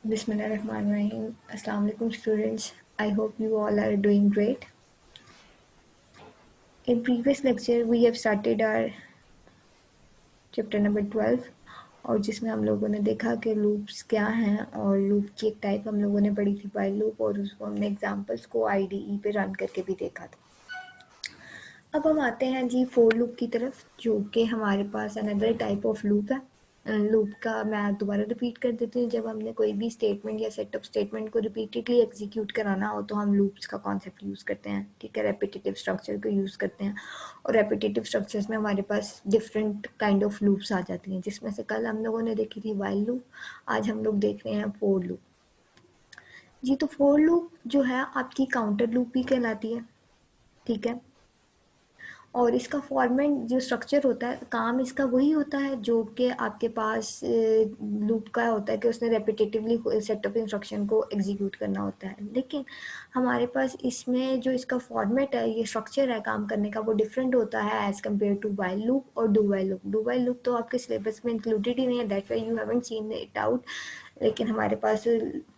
Bismillahirrahmanirrahim. Assalamu alaikum students. I hope you all are doing great. In previous lecture we have started our chapter number 12 और जिसमें हम लोगों ने देखा कि लूप्स क्या हैं और लूप की एक टाइप हम लोगों ने पढ़ी थी व्हाइल लूप और उसको हमने एग्जांपल्स को आईडीई पे रन करके भी देखा था। अब हम आते हैं जी फोर लूप की तरफ, जो कि हमारे पास अनदर टाइप ऑफ लूप है। लूप का मैं दोबारा रिपीट कर देती हूँ। जब हमने कोई भी स्टेटमेंट या सेटअप स्टेटमेंट को रिपीटेडली एग्जीक्यूट कराना हो तो हम लूप्स का कॉन्सेप्ट यूज़ करते हैं, ठीक है, रेपिटेटिव स्ट्रक्चर को यूज़ करते हैं। और रेपिटेटिव स्ट्रक्चर्स में हमारे पास डिफरेंट काइंड ऑफ लूप्स आ जाती हैं, जिसमें से कल हम लोगों ने देखी थी व्हाइल लूप, आज हम लोग देख रहे हैं फोर लूप। जी तो फोर लूप जो है आपकी काउंटर लूप भी कहलाती है, ठीक है। और इसका फॉर्मेट जो स्ट्रक्चर होता है, काम इसका वही होता है जो कि आपके पास लूप का होता है कि उसने रेपिटेटिवली सेट ऑफ इंस्ट्रक्शन को एग्जीक्यूट करना होता है। लेकिन हमारे पास इसमें जो इसका फॉर्मेट है, ये स्ट्रक्चर है काम करने का, वो डिफरेंट होता है as compare to while loop और do while loop. Do while loop तो आपके सिलेबस में इंक्लूडेड ही नहीं है, that's why you haven't seen it out. लेकिन हमारे पास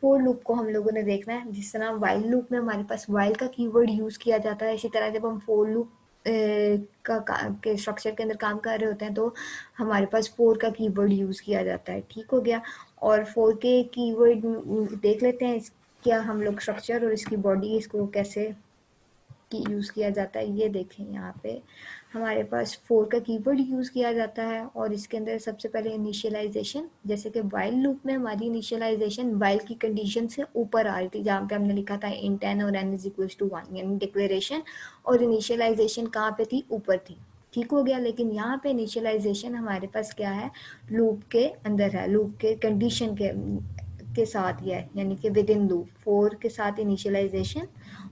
फोर लूप को हम लोगों ने देखना है। जिस तरह व्हाइल लूप में हमारे पास व्हाइल का कीवर्ड यूज़ किया जाता है, इसी तरह जब हम फोर लूप के स्ट्रक्चर के अंदर काम कर रहे होते हैं तो हमारे पास फोर का कीवर्ड यूज़ किया जाता है, ठीक हो गया। और फोर के कीवर्ड देख लेते हैं क्या हम लोग स्ट्रक्चर और इसकी बॉडी इसको कैसे यूज़ किया जाता है। ये देखें यहाँ पे हमारे पास फोर का कीवर्ड यूज़ किया जाता है और इसके अंदर सबसे पहले इनिशियलाइजेशन, जैसे कि व्हाइल लूप में हमारी इनिशियलाइजेशन व्हाइल की कंडीशन से ऊपर आ रही थी, जहाँ पे हमने लिखा था इंट n और n इज इक्वल्स टू 1, यानी डिक्लेरेशन और इनिशियलाइजेशन कहाँ पे थी, ऊपर थी, ठीक हो गया। लेकिन यहाँ पे इनिशियलाइजेशन हमारे पास क्या है, लूप के अंदर है, लूप के कंडीशन के साथ ही है, यानी कि विद इन लूप फोर के साथ इनिशियलाइजेशन।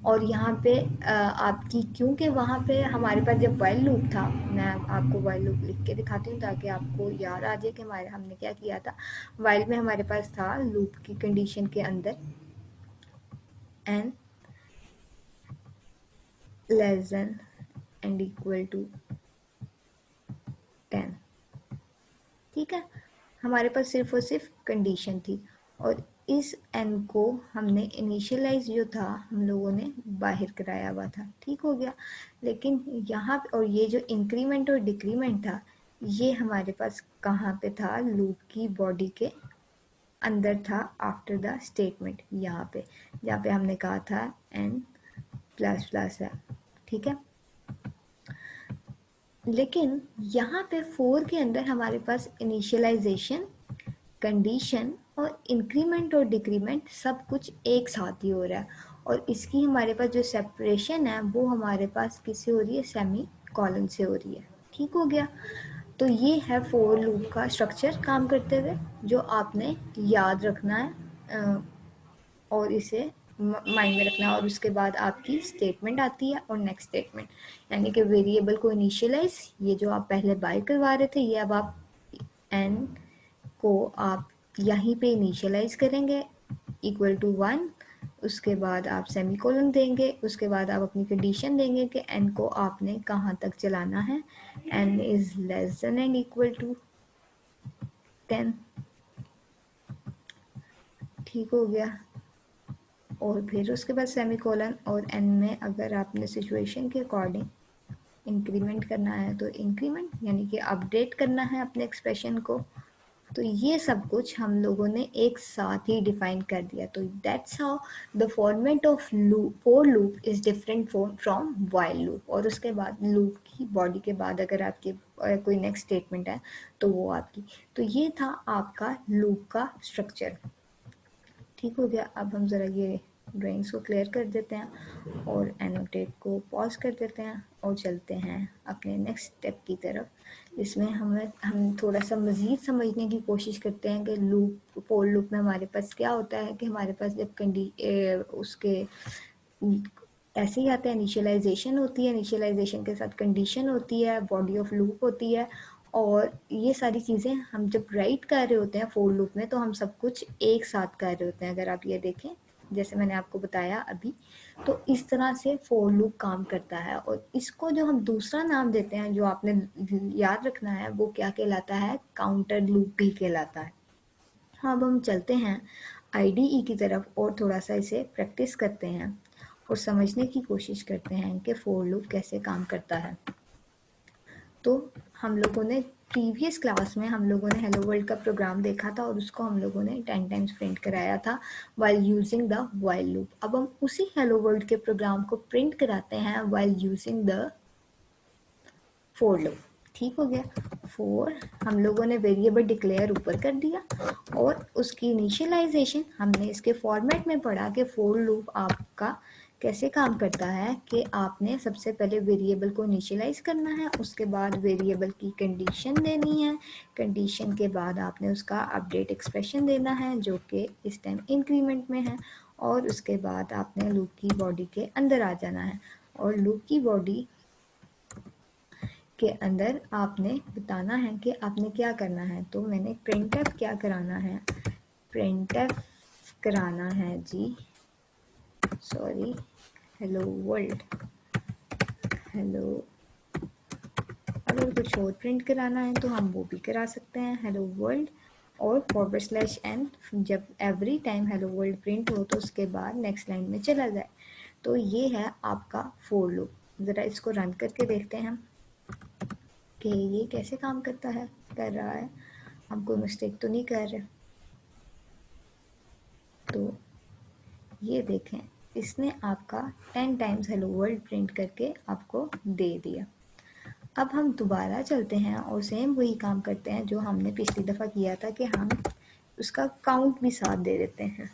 और यहाँ पे आपकी, क्योंकि वहाँ पे हमारे पास जब व्हाइल लूप था, मैं आपको व्हाइल लूप लिख के दिखाती हूँ ताकि आपको याद आ जाए कि हमारे हमने क्या किया था। व्हाइल में हमारे पास था लूप की कंडीशन के अंदर n less than and equal to 10, ठीक है। हमारे पास सिर्फ और सिर्फ कंडीशन थी और इस n को हमने इनिशियलाइज जो था हम लोगों ने बाहर कराया हुआ था, ठीक हो गया। लेकिन यहाँ और ये जो इंक्रीमेंट और डिक्रीमेंट था, ये हमारे पास कहाँ पे था, लूप की बॉडी के अंदर था आफ्टर द स्टेटमेंट, यहाँ पे जहाँ पे हमने कहा था n प्लस प्लस है, ठीक है। लेकिन यहाँ पे फोर के अंदर हमारे पास इनिशियलाइजेशन, कंडीशन और इंक्रीमेंट और डिक्रीमेंट सब कुछ एक साथ ही हो रहा है। और इसकी हमारे पास जो सेपरेशन है वो हमारे पास किससे हो रही है, सेमी कॉलन से हो रही है, ठीक हो गया। तो ये है फोर लूप का स्ट्रक्चर काम करते हुए, जो आपने याद रखना है और इसे माइंड में रखना है। और उसके बाद आपकी स्टेटमेंट आती है और नेक्स्ट स्टेटमेंट, यानी कि वेरिएबल को इनिशियलाइज, ये जो आप पहले बाय करवा रहे थे, ये अब आप n को आप यहीं पे इनिशियलाइज करेंगे इक्वल टू 1, उसके बाद आप सेमीकोलन देंगे, उसके बाद आप अपनी कंडीशन देंगे कि n को आपने कहाँ तक चलाना है, n is less than and equal to 10, ठीक हो गया। और फिर उसके बाद सेमीकोलन और n में अगर आपने सिचुएशन के अकॉर्डिंग इंक्रीमेंट करना है तो इंक्रीमेंट, यानी कि अपडेट करना है अपने एक्सप्रेशन को। तो ये सब कुछ हम लोगों ने एक साथ ही डिफाइन कर दिया। तो that's how the format of loop, for loop is different from while loop. और उसके बाद लूप की बॉडी के बाद अगर आपके कोई नेक्स्ट स्टेटमेंट है तो वो आपकी, तो ये था आपका लूप का स्ट्रक्चर, ठीक हो गया। अब हम ज़रा ये ड्राइंग्स को क्लियर कर देते हैं और एनोटेट को पॉज कर देते हैं और चलते हैं अपने नेक्स्ट स्टेप की तरफ, जिसमें हम थोड़ा सा मज़ीद समझने की कोशिश करते हैं कि लूप, फोर लूप में हमारे पास क्या होता है। कि हमारे पास जब उसके ऐसे ही आता है, इनिशियलाइजेशन होती है, इनिशियलाइजेशन के साथ कंडीशन होती है, बॉडी ऑफ लूप होती है। और ये सारी चीज़ें हम जब राइट कर रहे होते हैं फोर लूप में तो हम सब कुछ एक साथ कर रहे होते हैं। अगर आप ये देखें, जैसे मैंने आपको बताया अभी, तो इस तरह से फोर लूप काम करता है। और इसको जो हम दूसरा नाम देते हैं, जो आपने याद रखना है, वो क्या कहलाता है, काउंटर लूप भी कहलाता है। हाँ, अब हम चलते हैं IDE की तरफ और थोड़ा सा इसे प्रैक्टिस करते हैं और समझने की कोशिश करते हैं कि फोर लूप कैसे काम करता है। तो हम लोगों ने प्रीवियस क्लास में हम लोगों ने हेलो वर्ल्ड का प्रोग्राम देखा था और उसको हम लोगों ने 10 टाइम्स प्रिंट कराया था while using the while loop. अब हम उसी हेलो वर्ल्ड के प्रोग्राम को प्रिंट कराते हैं while using the for loop. ठीक हो गया। फोर हम लोगों ने वेरिएबल डिक्लेयर ऊपर कर दिया और उसकी इनिशियलाइजेशन हमने इसके फॉर्मेट में पढ़ा कि फोर लूप आपका कैसे काम करता है कि आपने सबसे पहले वेरिएबल को इनिशियलाइज करना है, उसके बाद वेरिएबल की कंडीशन देनी है, कंडीशन के बाद आपने उसका अपडेट एक्सप्रेशन देना है जो कि इस टाइम इंक्रीमेंट में है, और उसके बाद आपने लूप की बॉडी के अंदर आ जाना है और लूप की बॉडी के अंदर आपने बताना है कि आपने क्या करना है। तो मैंने प्रिंटफ क्या कराना है, प्रिंटफ कराना है जी, सॉरी, हेलो वर्ल्ड, हेलो। अगर कुछ और प्रिंट कराना है तो हम वो भी करा सकते हैं, हेलो वर्ल्ड और /n। जब every time hello world print हो तो उसके बाद नेक्स्ट लाइन में चला जाए। तो ये है आपका फोर लूप। ज़रा इसको रन करके देखते हैं हम कि ये कैसे काम करता है, कर रहा है, हम कोई मिस्टेक तो नहीं कर रहे। तो ये देखें, इसने आपका 10 टाइम्स हेलो वर्ल्ड प्रिंट करके आपको दे दिया। अब हम दोबारा चलते हैं और सेम वही काम करते हैं जो हमने पिछली दफ़ा किया था कि हम उसका काउंट भी साथ दे देते हैं।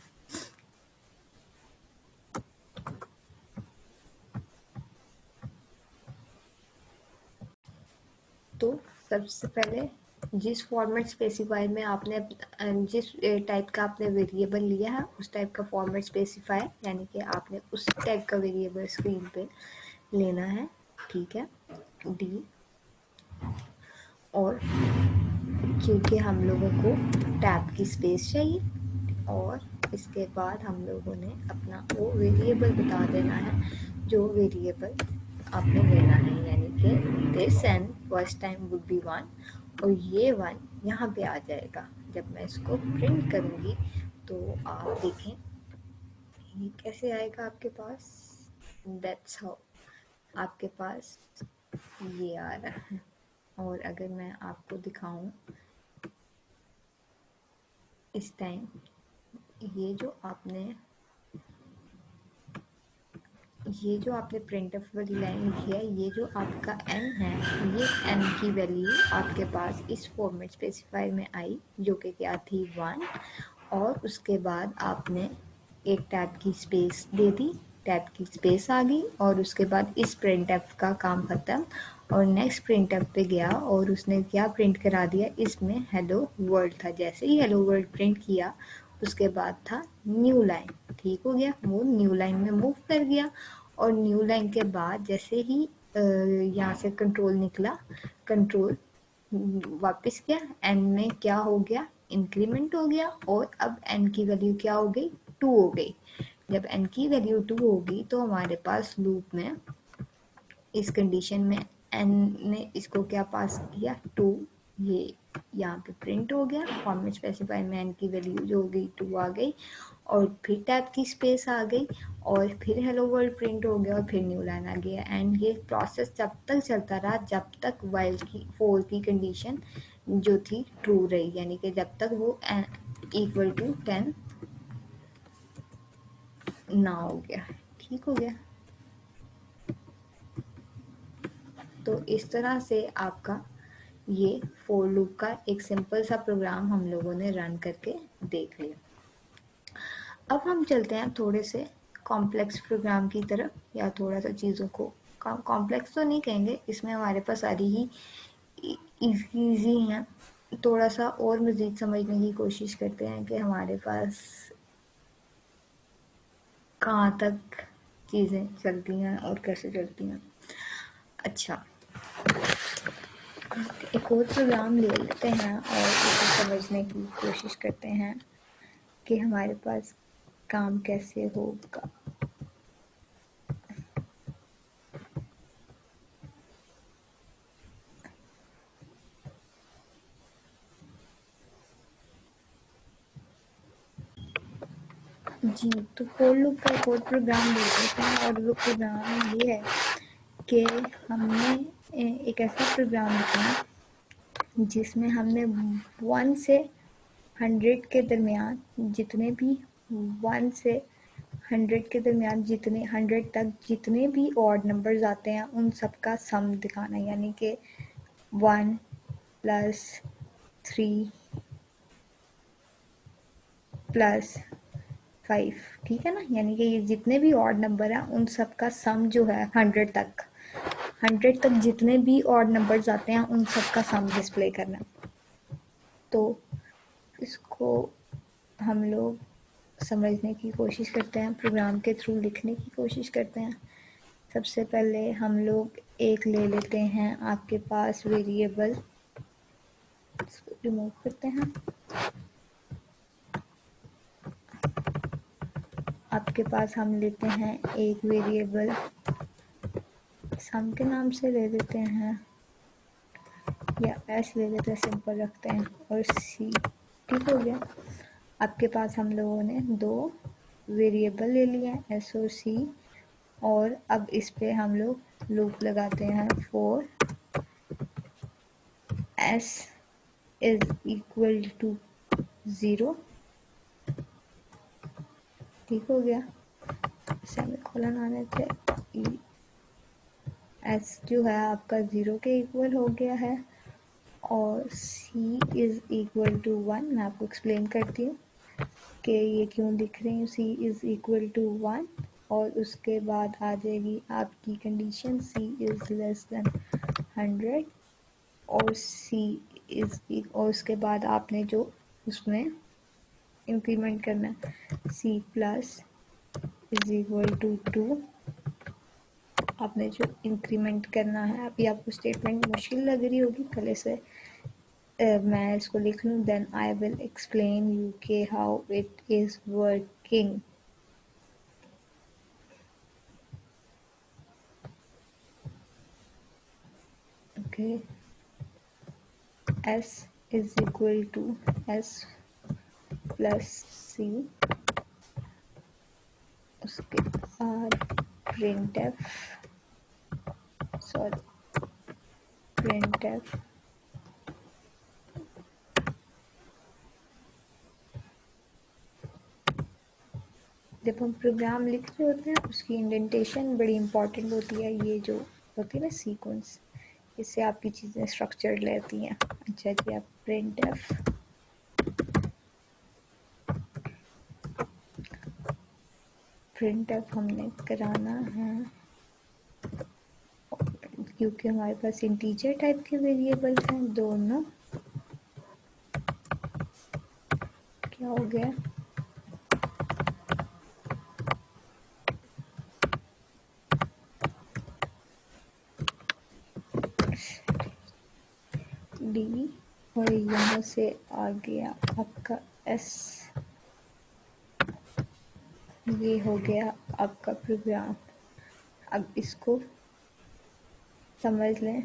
तो सबसे पहले जिस फॉर्मेट स्पेसिफायर में आपने जिस टाइप का आपने वेरिएबल लिया है उस टाइप का फॉर्मेट स्पेसिफायर, यानी कि आपने उस टाइप का वेरिएबल स्क्रीन पे लेना है। ठीक है, डी। और क्योंकि हम लोगों को टैब की स्पेस चाहिए और इसके बाद हम लोगों ने अपना वो वेरिएबल बता देना है जो वेरिएबल आपने लेना है, यानी कि this and first time would be 1 और ये 1 यहाँ पे आ जाएगा। जब मैं इसको प्रिंट करूँगी तो आप देखें ये कैसे आएगा आपके पास, दैट्स हाउ आपके पास ये आ रहा है। और अगर मैं आपको दिखाऊं इस टाइम, ये जो आपने प्रिंटफ वाली लाइन लिखी है, ये जो आपका n है, ये n की वैल्यू आपके पास इस फॉर्मेट स्पेसिफायर में आई जो कि क्या थी 1, और उसके बाद आपने एक टैब की स्पेस दे दी, टैब की स्पेस आ गई और उसके बाद इस प्रिंटफ का काम खत्म और नेक्स्ट प्रिंटफ पे गया और उसने क्या प्रिंट करा दिया, इसमें हेलो वर्ल्ड था। जैसे ही हेलो वर्ल्ड प्रिंट किया उसके बाद था न्यू लाइन। ठीक हो गया, वो न्यू लाइन में मूव कर गया और न्यू लाइन के बाद जैसे ही यहाँ से कंट्रोल निकला, कंट्रोल वापस गया, एन में क्या हो गया, इंक्रीमेंट हो गया और अब एन की वैल्यू क्या हो गई, 2 हो गई। जब एन की वैल्यू 2 होगी तो हमारे पास लूप में इस कंडीशन में एन ने इसको क्या पास किया, 2। ये यहाँ पे प्रिंट हो गया, फॉर्मेट स्पेसिफायर में एन की वैल्यू जो हो गई 2 आ गई और फिर टैब की स्पेस आ गई और फिर हेलो वर्ल्ड प्रिंट हो गया और फिर न्यू लाइन आ गया। एंड ये प्रोसेस जब तक चलता रहा जब तक वाइल की 4 की कंडीशन जो थी ट्रू रही, यानी कि जब तक वो इक्वल टू 10 ना हो गया। ठीक हो गया। तो इस तरह से आपका ये फोर लूप का एक सिंपल सा प्रोग्राम हम लोगों ने रन करके देख लिया। अब हम चलते हैं थोड़े से कॉम्प्लेक्स प्रोग्राम की तरफ, या थोड़ा सा चीज़ों को कॉम्प्लेक्स तो नहीं कहेंगे, इसमें हमारे पास सारी ही इजी हैं। थोड़ा सा और मज़ीद समझने की कोशिश करते हैं कि हमारे पास कहाँ तक चीज़ें चलती हैं और कैसे चलती हैं। अच्छा, एक और प्रोग्राम ले लेते हैं और इसे समझने की कोशिश करते हैं कि हमारे पास काम कैसे होगा। जी, तो फोर लूप का एक और प्रोग्राम देख लेते हैं, और वो प्रोग्राम ये है कि हमने एक ऐसा प्रोग्राम लिखा है जिसमें हमने 1 से 100 के दरमियान जितने भी 1 से 100 के दरमियान जितने 100 तक जितने भी ऑड नंबर्स आते हैं उन सब का सम दिखाना है, यानी कि 1 प्लस 3 प्लस 5, ठीक है ना। यानी कि ये जितने भी ऑड नंबर हैं उन सब का सम जो है 100 तक जितने भी ऑड नंबर्स आते हैं उन सब का सम डिस्प्ले करना। तो इसको हम लोग समझने की कोशिश करते हैं, प्रोग्राम के थ्रू लिखने की कोशिश करते हैं। सबसे पहले हम लोग एक ले लेते हैं आपके पास वेरिएबल, इसको रिमूव करते हैं। आपके पास हम लेते हैं एक वेरिएबल, सम के नाम से ले लेते हैं या एस ले लेते हैं, सिंपल रखते हैं, और सी, ठीक हो गया। आपके पास हम लोगों ने दो वेरिएबल ले लिए हैं, एस और सी, और अब इस पे हम लोग लूप लगाते हैं for S is equal to 0, ठीक हो गया। सेमीकोलन आने थे, एस जो है आपका 0 के इक्वल हो गया है, और c इज इक्वल टू 1। मैं आपको एक्सप्लेन करती हूँ कि ये क्यों लिख रही हूँ c इज इक्वल टू 1, और उसके बाद आ जाएगी आपकी condition c is less then 100, और c इज, और उसके बाद आपने जो उसमें इंक्रीमेंट करना है c plus is equal to 2, आपने जो इंक्रीमेंट करना है। अभी आपको स्टेटमेंट मुश्किल लग रही होगी, पहले से मैं इसको लिख लूँ, then I will explain you के how it is working. Okay, s is equal to s plus C, उसके बाद printf, सॉरी printf जब हम प्रोग्राम लिख रहे होते हैं उसकी इंडेंटेशन बड़ी इंपॉर्टेंट होती है, ये जो होती है ना सीक्वेंस, इससे आपकी चीज़ें स्ट्रक्चर्ड रहती हैं। अच्छा जी, आप printf हमने कराना है क्योंकि हमारे पास इंटीजर टाइप के वेरिएबल्स हैं दोनों। क्या हो गया, डी, और यहाँ से आ गया आपका एस, ये हो गया आपका प्रोग्राम। अब इसको समझ लें,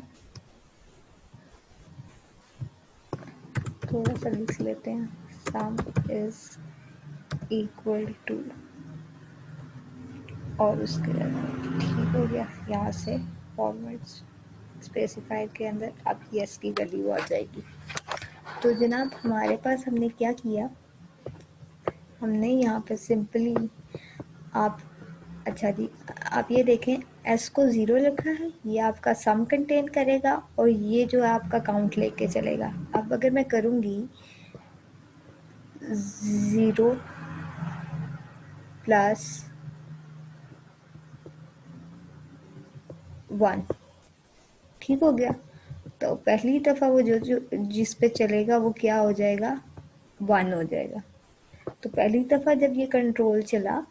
थोड़ा सा लिख लेते हैं, सम इज इक्वल टू, और उसके बाद ठीक हो गया। यहाँ से फॉर्मेट स्पेसिफायर के अंदर अब यस की वैल्यू आ जाएगी। तो जनाब हमारे पास हमने क्या किया, हमने यहाँ पे सिंपली आप, अच्छा जी, आप ये देखें एस को 0 लिखा है, ये आपका सम कंटेन करेगा, और ये जो है आपका काउंट लेके चलेगा। अब अगर मैं करूँगी 0 प्लस 1, ठीक हो गया। तो पहली दफ़ा वो जो जिस पे चलेगा वो क्या हो जाएगा, 1 हो जाएगा। तो पहली दफ़ा जब ये कंट्रोल चला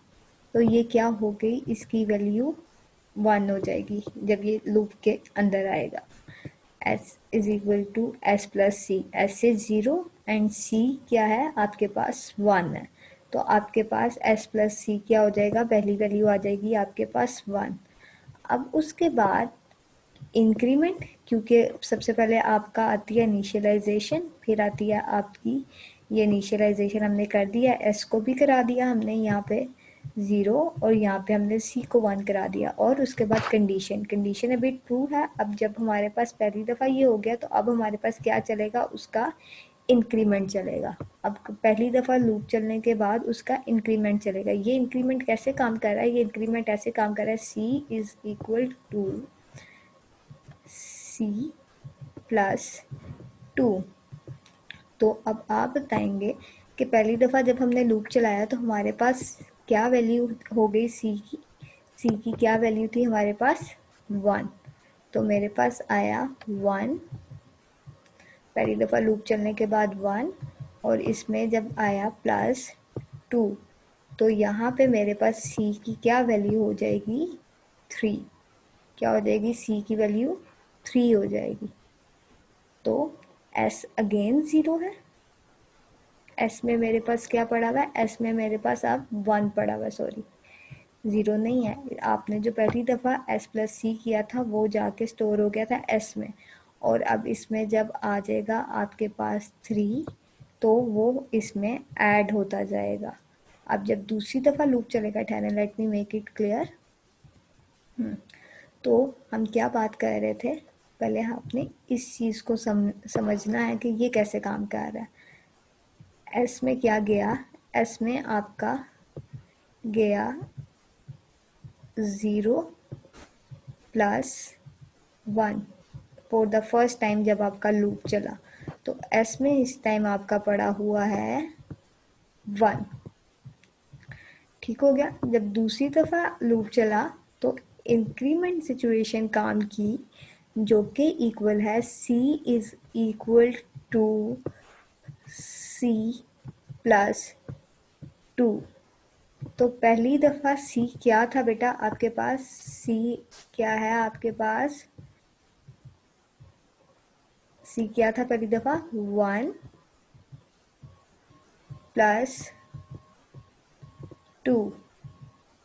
तो ये क्या हो गई, इसकी वैल्यू 1 हो जाएगी जब ये लूप के अंदर आएगा। s is equal to S plus C, S is 0 and c क्या है आपके पास 1 है, तो आपके पास s प्लस सी क्या हो जाएगा, पहली वैल्यू आ जाएगी आपके पास 1। अब उसके बाद इंक्रीमेंट, क्योंकि सबसे पहले आपका आती है इनिशियलाइजेशन, फिर आती है आपकी ये इनिशियलाइजेशन हमने कर दिया, एस को भी करा दिया हमने यहाँ पे 0 और यहाँ पे हमने सी को 1 करा दिया। और उसके बाद कंडीशन अभी ट्रू है। अब जब हमारे पास पहली दफ़ा ये हो गया तो अब हमारे पास क्या चलेगा, उसका इंक्रीमेंट चलेगा। अब पहली दफ़ा लूप चलने के बाद उसका इंक्रीमेंट चलेगा। ये इंक्रीमेंट कैसे काम कर रहा है, ये इंक्रीमेंट ऐसे काम कर रहा है, C is equal to C plus 2। तो अब आप बताएंगे कि पहली दफ़ा जब हमने लूप चलाया तो हमारे पास क्या वैल्यू हो गई सी की क्या वैल्यू थी हमारे पास 1। तो मेरे पास आया 1 पहली दफ़ा लूप चलने के बाद 1, और इसमें जब आया प्लस 2 तो यहाँ पे मेरे पास सी की क्या वैल्यू हो जाएगी 3। क्या हो जाएगी, सी की वैल्यू 3 हो जाएगी। तो एस अगेन 0 है। एस में मेरे पास क्या पड़ा हुआ है, एस में मेरे पास अब 1 पड़ा हुआ है, सॉरी 0 नहीं है। आपने जो पहली दफ़ा एस प्लस सी किया था वो जाके स्टोर हो गया था एस में, और अब इसमें जब आ जाएगा आपके पास 3 तो वो इसमें ऐड होता जाएगा। अब जब दूसरी दफ़ा लूप चलेगा, ठहरें let me make it clear. तो हम क्या बात कर रहे थे, पहले आपने इस चीज़ को समझना है कि ये कैसे काम कर रहा है। एस में क्या गया, एस में आपका गया 0 plus 1 for the first time जब आपका लूप चला। तो एस में इस टाइम आपका पड़ा हुआ है 1। ठीक हो गया। जब दूसरी दफ़ा लूप चला तो इंक्रीमेंट सिचुएशन काम की, जो कि इक्वल है C is equal to C plus 2। तो पहली दफ़ा सी क्या था बेटा आपके पास, सी क्या है आपके पास, सी क्या था पहली दफ़ा 1 प्लस 2।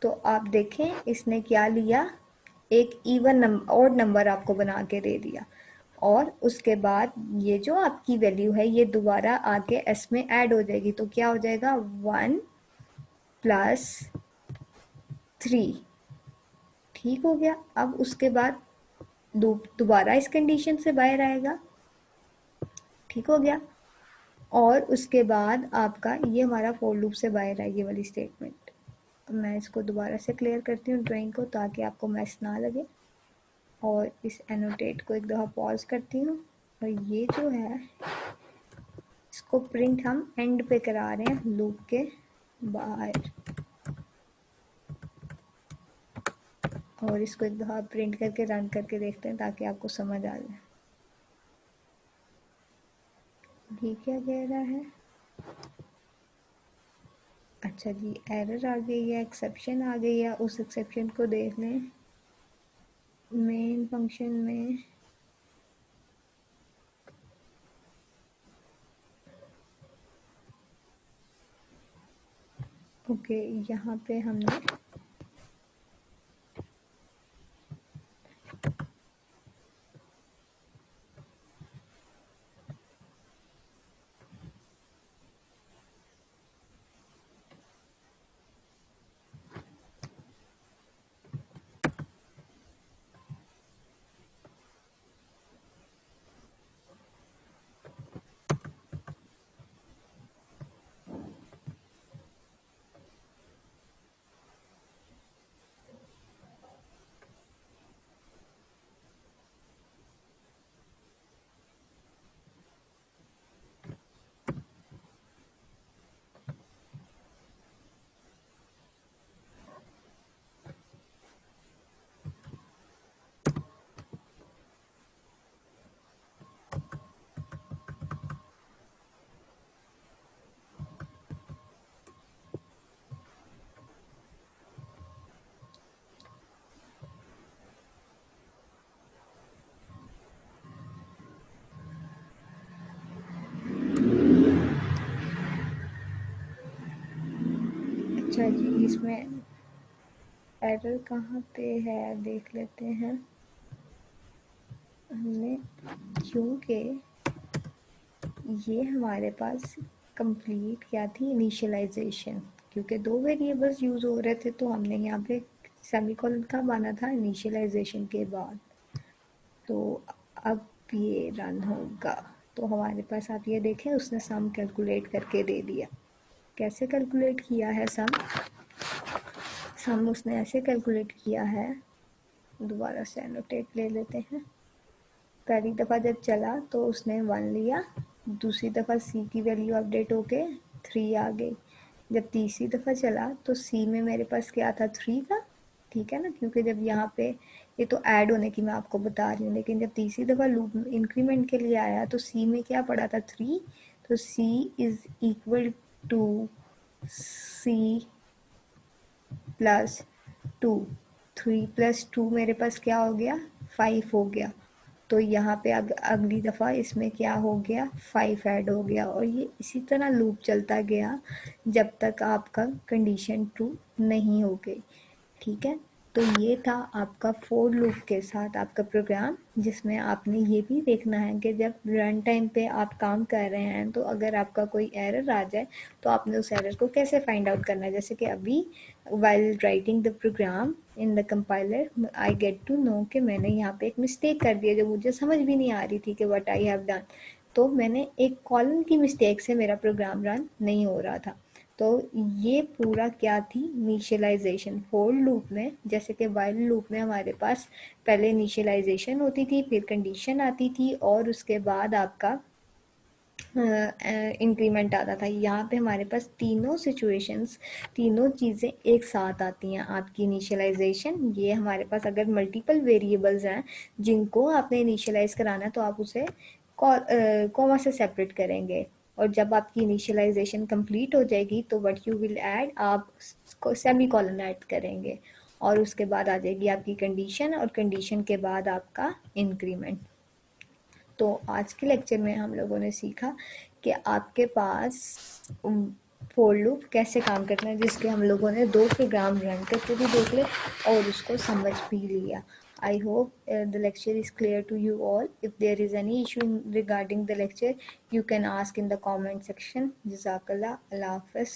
तो आप देखें इसने क्या लिया, एक इवन नंबर और नंबर आपको बना के दे दिया, और उसके बाद ये जो आपकी वैल्यू है ये दोबारा आके एस में ऐड हो जाएगी। तो क्या हो जाएगा 1 प्लस 3। ठीक हो गया। अब उसके बाद दोबारा इस कंडीशन से बाहर आएगा। ठीक हो गया। और उसके बाद आपका ये हमारा फॉर लूप से बाहर है ये वाली स्टेटमेंट। मैं इसको दोबारा से क्लियर करती हूँ ड्राइंग को, ताकि आपको मैस ना लगे, और इस एनोटेट को एक दफ़ा पॉज करती हूँ। और ये जो है इसको प्रिंट हम एंड पे करा रहे हैं लूप के बाहर, और इसको एक दफ़ा प्रिंट करके रन करके देखते हैं ताकि आपको समझ आ जाए ये क्या कह रहा है। अच्छा जी, एरर आ गई है, एक्सेप्शन आ गई है, उस एक्सेप्शन को देख लें मेन फंक्शन में। ओके, यहाँ पे हमने अच्छा जी, इसमें एरर कहाँ पे है देख लेते हैं। हमने क्योंकि ये हमारे पास कंप्लीट क्या थी, इनिशियलाइजेशन, क्योंकि दो वेरिएबल्स यूज़ हो रहे थे तो हमने यहाँ पे सेमीकोलन कब आना था, इनिशियलाइजेशन के बाद। तो अब ये रन होगा तो हमारे पास आप ये देखें उसने सम कैलकुलेट करके दे दिया। कैसे कैलकुलेट किया है सम उसने ऐसे कैलकुलेट किया है, दोबारा से एनोटेट ले लेते हैं। पहली दफ़ा जब चला तो उसने 1 लिया, दूसरी दफ़ा सी की वैल्यू अपडेट होके 3 आ गई। जब तीसरी दफ़ा चला तो सी में मेरे पास क्या था, 3 था, ठीक है ना, क्योंकि जब यहाँ पे ये तो ऐड होने की मैं आपको बता रही हूँ, लेकिन जब तीसरी दफ़ा लूप इंक्रीमेंट के लिए आया तो सी में क्या पड़ा था, 3। तो C is equal to C plus 2, 3 plus 2 मेरे पास क्या हो गया, 5 हो गया। तो यहाँ पे अगली दफ़ा इसमें क्या हो गया, 5 ऐड हो गया, और ये इसी तरह लूप चलता गया जब तक आपका कंडीशन ट्रू नहीं हो गई, ठीक है। तो ये था आपका फोर लूप के साथ आपका प्रोग्राम, जिसमें आपने ये भी देखना है कि जब रन टाइम पे आप काम कर रहे हैं तो अगर आपका कोई एरर आ जाए तो आपने उस एरर को कैसे फाइंड आउट करना है। जैसे कि अभी while writing the program in the compiler I get to know कि मैंने यहाँ पे एक मिस्टेक कर दी है जो मुझे समझ भी नहीं आ रही थी कि व्हाट आई हैव डन। तो मैंने एक कॉलन की मिस्टेक से मेरा प्रोग्राम रन नहीं हो रहा था। तो ये पूरा क्या थी, इनिशियलाइजेशन। फोर लूप में, जैसे कि वाइल लूप में हमारे पास पहले इनिशियलाइजेशन होती थी, फिर कंडीशन आती थी और उसके बाद आपका इंक्रीमेंट आता था। यहाँ पे हमारे पास तीनों सिचुएशंस, तीनों चीज़ें एक साथ आती हैं। आपकी इनिशियलाइजेशन, ये हमारे पास अगर मल्टीपल वेरिएबल्स हैं जिनको आपने इनिशियलाइज कराना है तो आप उसे कॉमा से सेपरेट करेंगे, और जब आपकी इनिशियलाइजेशन कंप्लीट हो जाएगी तो व्हाट यू विल ऐड, आप सेमी कॉलन ऐड करेंगे, और उसके बाद आ जाएगी आपकी कंडीशन, और कंडीशन के बाद आपका इंक्रीमेंट। तो आज के लेक्चर में हम लोगों ने सीखा कि आपके पास फोर लूप कैसे काम करना है, जिसके हम लोगों ने 2 प्रोग्राम रन करके भी देख ले और उसको समझ भी लिया। I hope the lecture is clear to you all. If there is any issue regarding the lecture, you can ask in the comment section. Jazakallah. Allah Hafiz.